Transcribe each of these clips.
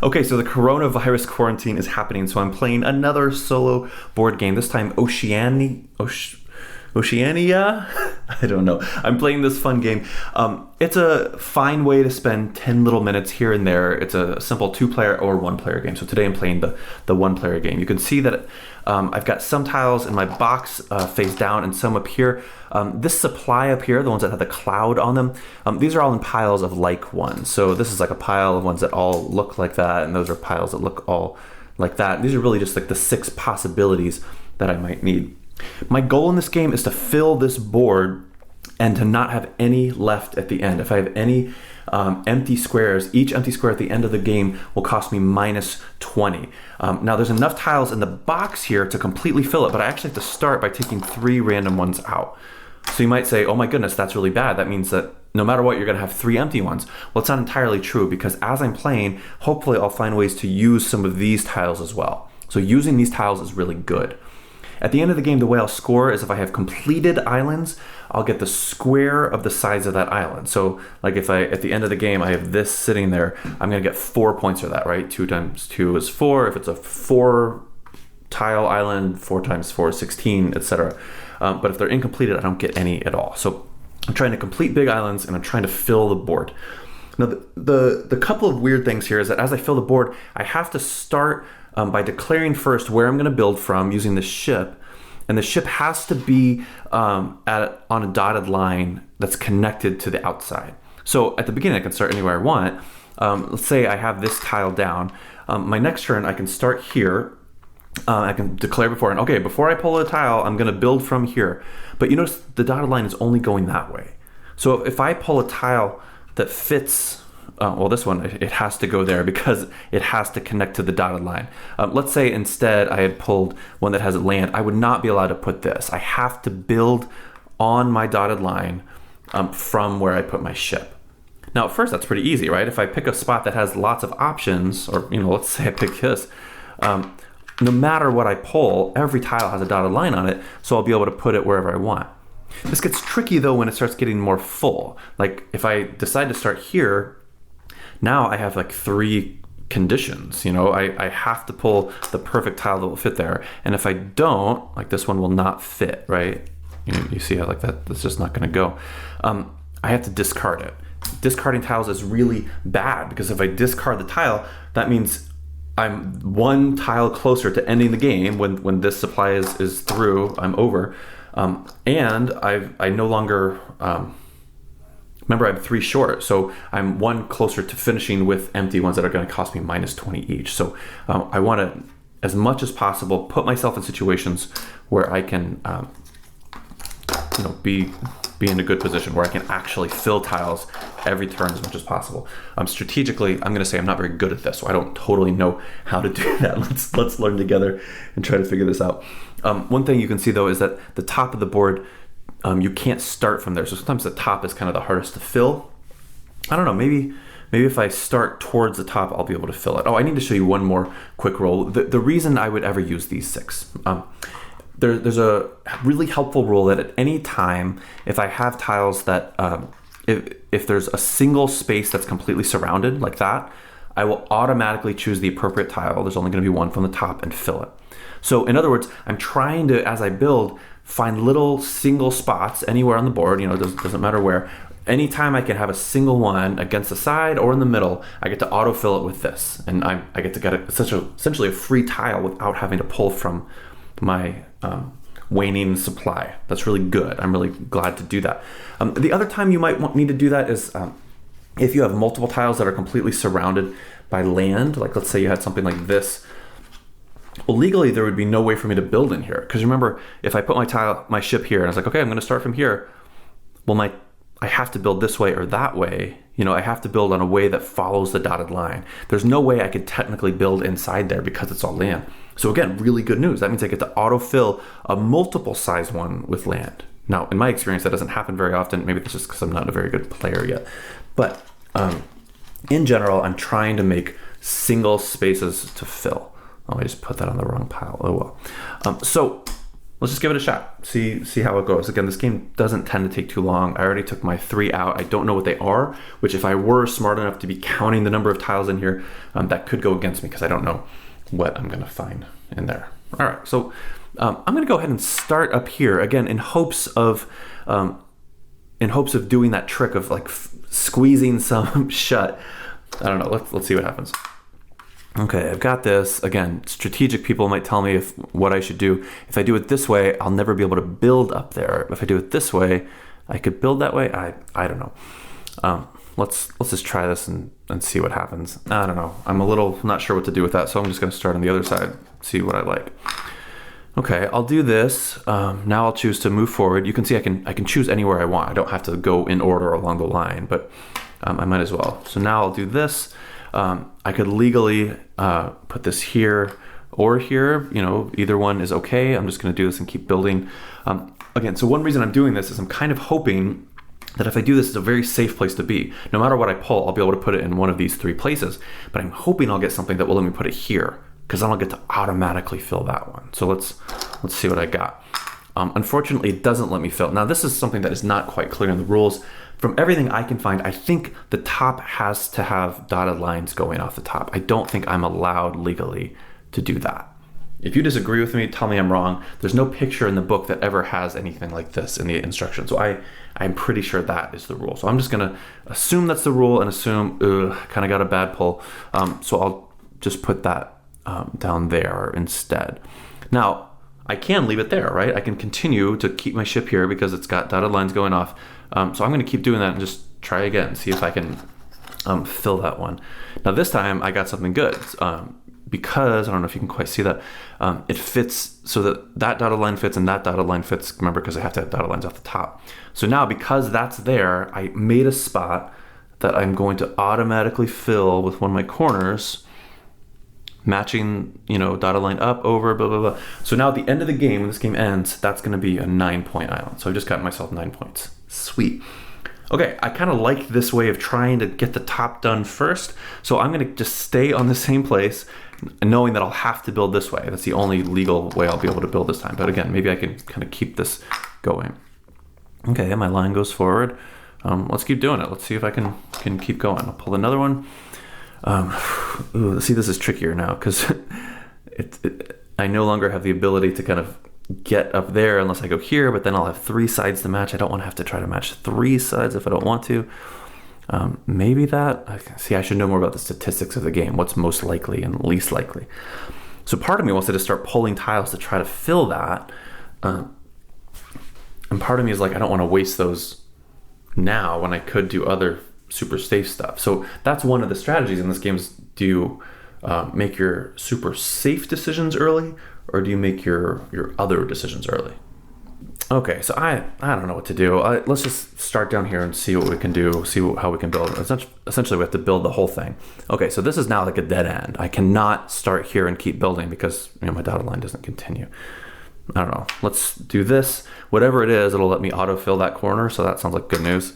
Okay, so the coronavirus quarantine is happening, so I'm playing another solo board game, this time Oceania? I don't know. I'm playing this fun game. It's a fine way to spend 10 little minutes here and there. It's a simple 2-player or 1-player game. So today I'm playing the 1-player game. You can see that I've got some tiles in my box face down and some up here. This supply up here, the ones that have the cloud on them, these are all in piles of like ones. So this is like a pile of ones that all look like that, and those are piles that look all like that. These are really just like the 6 possibilities that I might need. My goal in this game is to fill this board and to not have any left at the end. If I have any empty squares, each empty square at the end of the game will cost me minus 20. Now there's enough tiles in the box here to completely fill it, but I actually have to start by taking 3 random ones out. So you might say, oh my goodness, that's really bad. That means that no matter what, you're gonna have 3 empty ones. Well, it's not entirely true, because as I'm playing, hopefully I'll find ways to use some of these tiles as well. So using these tiles is really good. At the end of the game, the way I'll score is if I have completed islands, I'll get the square of the size of that island. So like if at the end of the game, I have this sitting there, I'm gonna get 4 points for that, right? 2 times 2 is 4. If it's a 4 tile island, 4 times 4 is 16, etc. But if they're incompleted, I don't get any at all. So I'm trying to complete big islands and I'm trying to fill the board. Now the couple of weird things here is that as I fill the board, I have to start by declaring first where I'm going to build from using the ship, and the ship has to be on a dotted line that's connected to the outside. So at the beginning, I can start anywhere I want. Let's say I have this tile down. My next turn, I can start here. I can declare beforehand, okay, before I pull a tile, I'm going to build from here. But you notice the dotted line is only going that way. So if I pull a tile that fits, this one, it has to go there because it has to connect to the dotted line. Let's say instead I had pulled one that has land. I would not be allowed to put this. I have to build on my dotted line from where I put my ship. Now at first that's pretty easy, right? If I pick a spot that has lots of options, or let's say I pick this, no matter what I pull, every tile has a dotted line on it, so I'll be able to put it wherever I want. This gets tricky though when it starts getting more full. Like if I decide to start here, now I have like 3 conditions. I have to pull the perfect tile that will fit there. And if I don't, like this one will not fit, right? You see how like that's just not gonna go. I have to discard it. Discarding tiles is really bad because if I discard the tile, that means I'm 1 tile closer to ending the game when this supply is through, I'm over. And I no longer, remember I'm 3 short, so I'm 1 closer to finishing with empty ones that are going to cost me minus 20 each. So I want to, as much as possible, put myself in situations where I can, be in a good position where I can actually fill tiles every turn as much as possible. Strategically, I'm going to say I'm not very good at this, so I don't totally know how to do that. Let's learn together and try to figure this out. One thing you can see though is that the top of the board, you can't start from there. So sometimes the top is kind of the hardest to fill. I don't know, maybe if I start towards the top, I'll be able to fill it. Oh, I need to show you one more quick rule. The reason I would ever use these 6. There's a really helpful rule that at any time, if I have tiles that, if there's a single space that's completely surrounded like that, I will automatically choose the appropriate tile. There's only going to be 1 from the top and fill it. So in other words, I'm trying to, as I build, find little single spots anywhere on the board, it doesn't matter where. Anytime I can have a single one against the side or in the middle, I get to autofill it with this. And I get to get essentially a free tile without having to pull from my waning supply. That's really good. I'm really glad to do that. The other time you might need to do that is if you have multiple tiles that are completely surrounded by land, like let's say you had something like this. Well, legally there would be no way for me to build in here, because remember, if I put my ship here and I was like, okay, I'm going to start from here, well, I have to build this way or that way. I have to build on a way that follows the dotted line. There's no way I could technically build inside there because it's all land. So again, really good news. That means I get to autofill a multiple size one with land. Now, in my experience, that doesn't happen very often. Maybe that's just because I'm not a very good player yet. But in general, I'm trying to make single spaces to fill. Oh, I just put that on the wrong pile. Oh well. So let's just give it a shot. See how it goes. Again, this game doesn't tend to take too long. I already took my 3 out. I don't know what they are, which if I were smart enough to be counting the number of tiles in here, that could go against me because I don't know what I'm going to find in there. All right, so I'm going to go ahead and start up here again in hopes of doing that trick of like squeezing some shut. I don't know. Let's see what happens. Okay, I've got this. Again, strategic people might tell me what I should do. If I do it this way, I'll never be able to build up there. If I do it this way, I could build that way. I don't know. Let's just try this and see what happens. I don't know. I'm a little not sure what to do with that, so I'm just going to start on the other side, see what I like. Okay, I'll do this. Now I'll choose to move forward. You can see I can choose anywhere I want. I don't have to go in order along the line, but I might as well. So now I'll do this. I could legally put this here or here. Either one is okay. I'm just going to do this and keep building. Again, so one reason I'm doing this is I'm kind of hoping that if I do this, it's a very safe place to be. No matter what I pull, I'll be able to put it in one of these 3 places. But I'm hoping I'll get something that will let me put it here, because then I'll get to automatically fill that one. So let's see what I got. Unfortunately, it doesn't let me fill. Now, this is something that is not quite clear in the rules. From everything I can find, I think the top has to have dotted lines going off the top. I don't think I'm allowed legally to do that. If you disagree with me, tell me I'm wrong. There's no picture in the book that ever has anything like this in the instructions. So I'm pretty sure that is the rule. So I'm just going to assume that's the rule and assume, kind of got a bad pull. So I'll just put that down there instead. Now, I can leave it there, right? I can continue to keep my ship here because it's got dotted lines going off. So I'm going to keep doing that and just try again, see if I can fill that one. Now this time I got something good because, I don't know if you can quite see that, it fits so that dotted line fits and that dotted line fits, remember, because I have to have dotted lines off the top. So now because that's there, I made a spot that I'm going to automatically fill with one of my corners, matching, dotted line up, over, blah, blah, blah. So now at the end of the game, when this game ends, that's going to be a 9-point island. So I just got myself 9 points. Sweet. Okay, I kind of like this way of trying to get the top done first. So I'm going to just stay on the same place, knowing that I'll have to build this way. That's the only legal way I'll be able to build this time. But again, maybe I can kind of keep this going. Okay, my line goes forward. Let's keep doing it. Let's see if I can keep going. I'll pull another one. See, this is trickier now because I no longer have the ability to kind of get up there unless I go here, but then I'll have 3 sides to match. I don't want to have to try to match 3 sides if I don't want to. Maybe that. I should know more about the statistics of the game, what's most likely and least likely. So part of me wants to just start pulling tiles to try to fill that. And part of me is like, I don't want to waste those now when I could do other super safe stuff. So that's one of the strategies in this game is, do you make your super safe decisions early, or do you make your other decisions early? Okay, so I don't know what to do. Let's just start down here and see what we can do, how we can build. Essentially, we have to build the whole thing. Okay, so this is now like a dead end. I cannot start here and keep building because my dotted line doesn't continue. I don't know. Let's do this. Whatever it is, it'll let me autofill that corner, so that sounds like good news.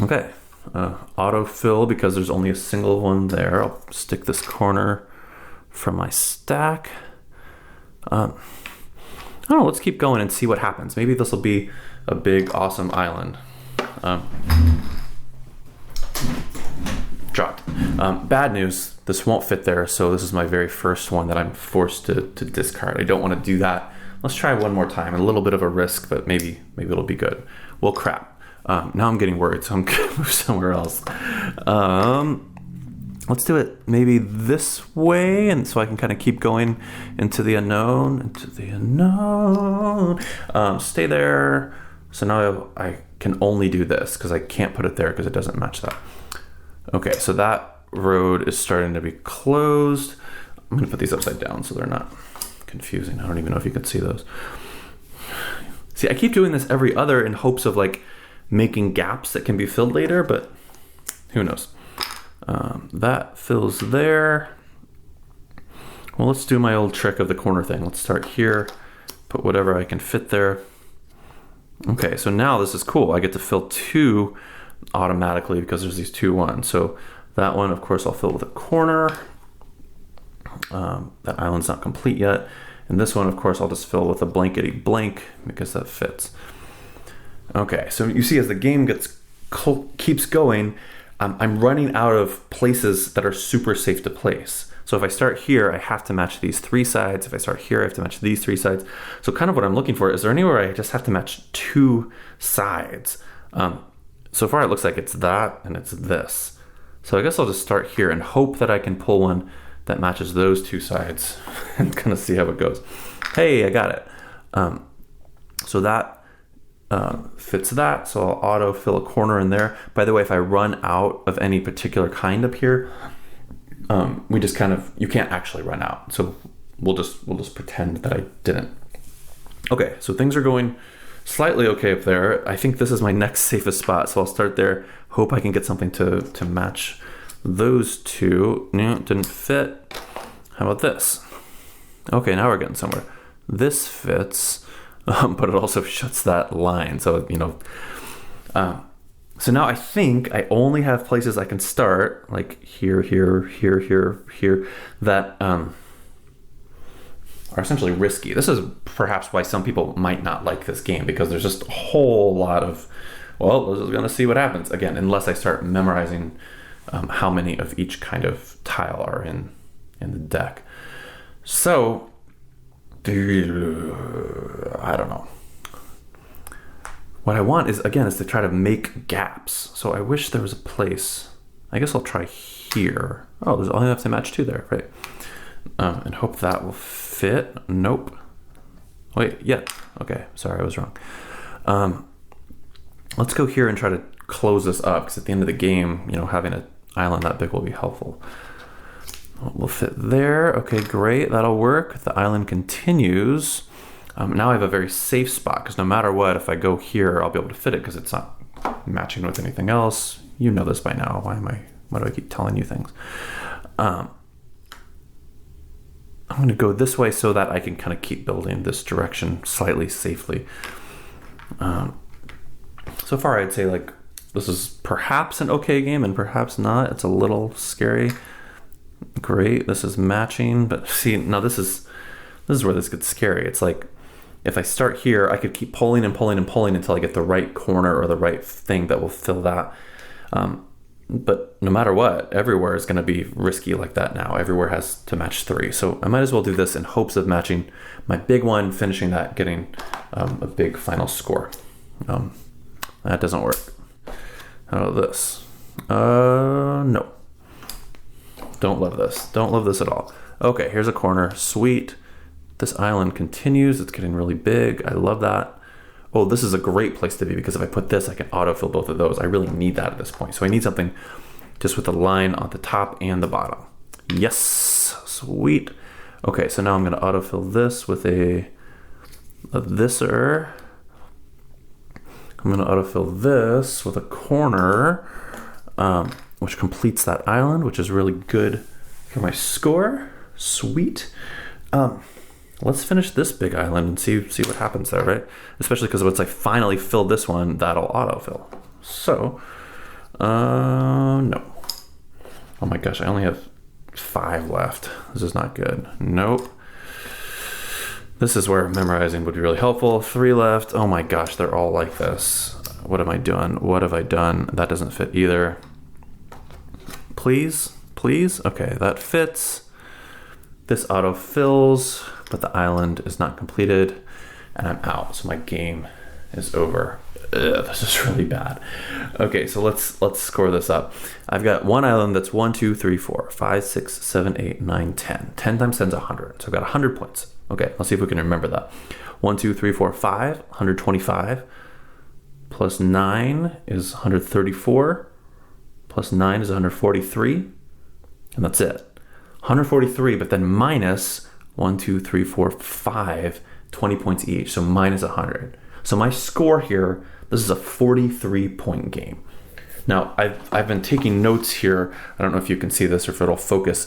Okay, autofill because there's only a single one there. I'll stick this corner from my stack. I don't know, let's keep going and see what happens. Maybe this will be a big, awesome island. Dropped. Bad news, this won't fit there, so this is my very first one that I'm forced to discard. I don't want to do that. Let's try one more time. A little bit of a risk, but maybe it'll be good. Well, crap. Now I'm getting worried, so I'm going to move somewhere else. Let's do it maybe this way, and so I can kind of keep going into the unknown, stay there. So now I can only do this because I can't put it there because it doesn't match that. Okay, so that road is starting to be closed. I'm going to put these upside down so they're not confusing. I don't even know if you can see those. See, I keep doing this every other in hopes of like making gaps that can be filled later, but who knows? That fills there. Well, let's do my old trick of the corner thing. Let's start here, put whatever I can fit there. Okay, so now this is cool. I get to fill 2 automatically because there's these 2 ones. So that one, of course, I'll fill with a corner. That island's not complete yet. And this one, of course, I'll just fill with a blankety blank because that fits. Okay, so you see as the game keeps going, I'm running out of places that are super safe to place. So if I start here, I have to match these 3 sides. If I start here, I have to match these 3 sides. So kind of what I'm looking for, is there anywhere I just have to match 2 sides? So far it looks like it's that and it's this. So I guess I'll just start here and hope that I can pull one that matches those 2 sides and kind of see how it goes. Hey, I got it. So that fits that. So I'll auto fill a corner in there. By the way, if I run out of any particular kind up here, we just you can't actually run out. So we'll just pretend that I didn't. Okay, so things are going slightly okay up there. I think this is my next safest spot. So I'll start there. Hope I can get something to match those 2. No, didn't fit. How about this? Okay, now we're getting somewhere. This fits, but it also shuts that line. So, so now I think I only have places I can start, like here, that are essentially risky. This is perhaps why some people might not like this game, because there's just a whole lot of, well, this is going to see what happens. Again, unless I start memorizing how many of each kind of tile are in the deck. So, I don't know. What I want is to try to make gaps. So I wish there was a place. I guess I'll try here. Oh, there's only have to match 2 there, right? And hope that will fit. Nope. Wait, yeah. Okay, sorry, I was wrong. Let's go here and try to close this up, because at the end of the game, having an island that big will be helpful. We'll fit there. Okay, great. That'll work. The island continues. Now I have a very safe spot, because no matter what, if I go here, I'll be able to fit it because it's not matching with anything else. You know this by now. Why do I keep telling you things? I'm going to go this way so that I can kind of keep building this direction slightly safely. So far, I'd say this is perhaps an okay game and perhaps not. It's a little scary. Great, this is matching, but see, now this is where this gets scary. It's like, if I start here, I could keep pulling and pulling and pulling until I get the right corner or the right thing that will fill that. But no matter what, everywhere is going to be risky like that now. Everywhere has to match 3. So I might as well do this in hopes of matching my big one, finishing that, getting a big final score. That doesn't work. How about this? No. Don't love this. Don't love this at all. Okay, here's a corner. Sweet. This island continues. It's getting really big. I love that. Oh, this is a great place to be, because if I put this, I can autofill both of those. I really need that at this point. So I need something just with a line on the top and the bottom. Yes. Sweet. Okay, so now I'm going to autofill this with a thiser. I'm going to autofill this with a corner, which completes that island, which is really good for my score. Sweet. Let's finish this big island and see what happens there, right? Especially because once I finally fill this one, that'll autofill. So, no. Oh my gosh, I only have 5 left. This is not good. Nope. This is where memorizing would be really helpful. 3 left. Oh my gosh, they're all like this. What am I doing? What have I done? That doesn't fit either. Please? Okay, that fits. This auto fills, but the island is not completed, and I'm out. So my game is over. Ugh, this is really bad. Okay, so let's score this up. I've got one island that's 1, 2, 3, 4, 5, 6, 7, 8, 9, 10. 10 times 10 is 100. So I've got 100 points. Okay, let's see if we can remember that. 1, 2, 3, 4, 5, 125. Plus 9 is 134. Plus 9 is 143. And that's it. 143, but then minus 1, 2, 3, 4, 5, 20 points each. So minus 100. So my score here, this is a 43-point game. Now, I've been taking notes here. I don't know if you can see this or if it'll focus.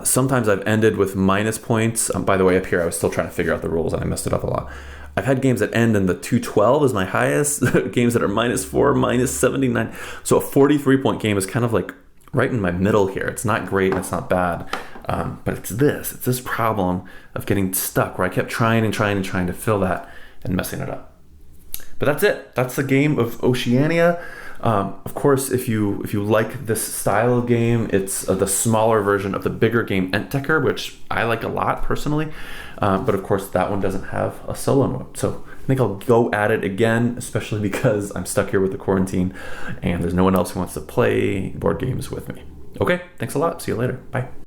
Sometimes I've ended with minus points. By the way, up here, I was still trying to figure out the rules and I messed it up a lot. I've had games that end in the 212 is my highest. Games that are -4, -79. So a 43-point game is kind of like right in my middle here. It's not great and it's not bad. But it's this problem of getting stuck where I kept trying to fill that and messing it up. But that's it. That's the game of Oceania. Of course, if you like this style of game, it's the smaller version of the bigger game Entdecker, which I like a lot personally. But of course, that one doesn't have a solo mode. So I think I'll go at it again, especially because I'm stuck here with the quarantine and there's no one else who wants to play board games with me. Okay, thanks a lot. See you later. Bye.